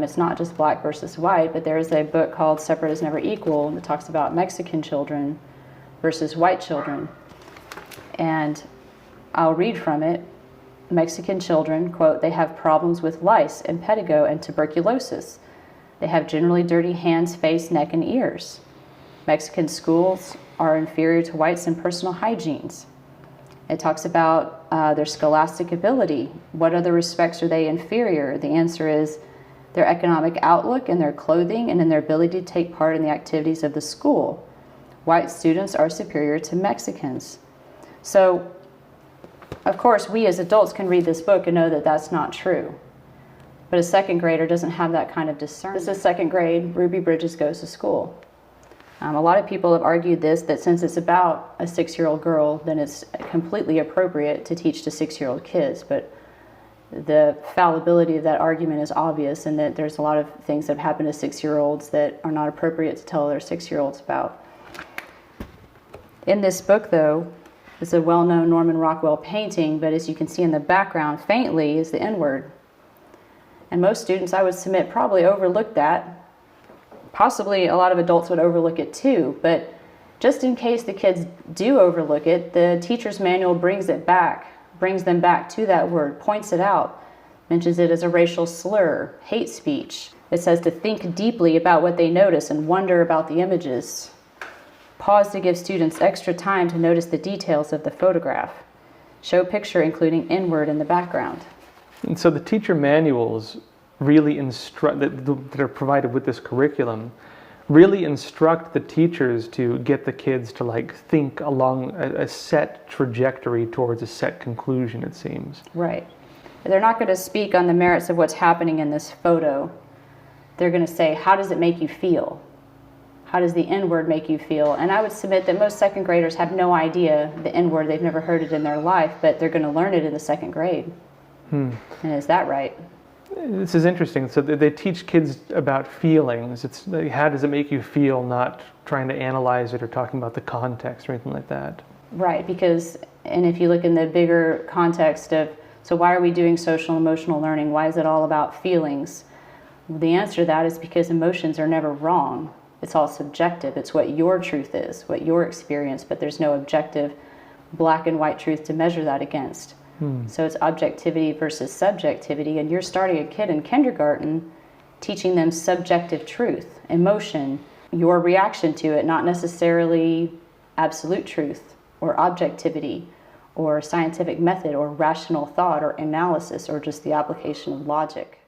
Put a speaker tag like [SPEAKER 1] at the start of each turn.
[SPEAKER 1] It's not just black versus white, but there's a book called Separate is Never Equal that talks about Mexican children versus white children. And I'll read from it. Mexican children, quote, they have problems with lice, impetigo, and tuberculosis. They have generally dirty hands, face, neck, and ears. Mexican schools are inferior to whites in personal hygienes. It talks about their scholastic ability. What other respects are they inferior? The answer is their economic outlook, in their clothing, and in their ability to take part in the activities of the school. White students are superior to Mexicans. So, of course, we as adults can read this book and know that that's not true. But a second grader doesn't have that kind of discernment. This is second grade, Ruby Bridges goes to school. A lot of people have argued this, that since it's about a 6-year-old girl, then it's completely appropriate to teach to 6-year-old kids. But the fallibility of that argument is obvious, and that there's a lot of things that have happened to 6-year-olds that are not appropriate to tell their 6-year-olds about. In this book, though, it's a well-known Norman Rockwell painting, but as you can see in the background, faintly, is the N-word. And most students, I would submit, probably overlooked that. Possibly a lot of adults would overlook it too, but just in case the kids do overlook it, the teacher's manual brings them back to that word, points it out, mentions it as a racial slur, hate speech. It says to think deeply about what they notice and wonder about the images. Pause to give students extra time to notice the details of the photograph. Show picture including N-word in the background.
[SPEAKER 2] And so the teacher manuals really instruct, that are provided with this curriculum, really instruct the teachers to get the kids to think along a set trajectory towards a set conclusion, it seems.
[SPEAKER 1] Right. They're not going to speak on the merits of what's happening in this photo. They're going to say, how does it make you feel? How does the N-word make you feel? And I would submit that most second graders have no idea the N-word. They've never heard it in their life, but they're going to learn it in the second grade. And is that right?
[SPEAKER 2] This is interesting. So they teach kids about feelings. It's how does it make you feel, not trying to analyze it or talking about the context or anything like that.
[SPEAKER 1] Right, because, and if you look in the bigger context of, so why are we doing social and emotional learning? Why is it all about feelings? The answer to that is because emotions are never wrong. It's all subjective. It's what your truth is, what your experience, but there's no objective black and white truth to measure that against. So it's objectivity versus subjectivity, and you're starting a kid in kindergarten teaching them subjective truth, emotion, your reaction to it, not necessarily absolute truth or objectivity or scientific method or rational thought or analysis or just the application of logic.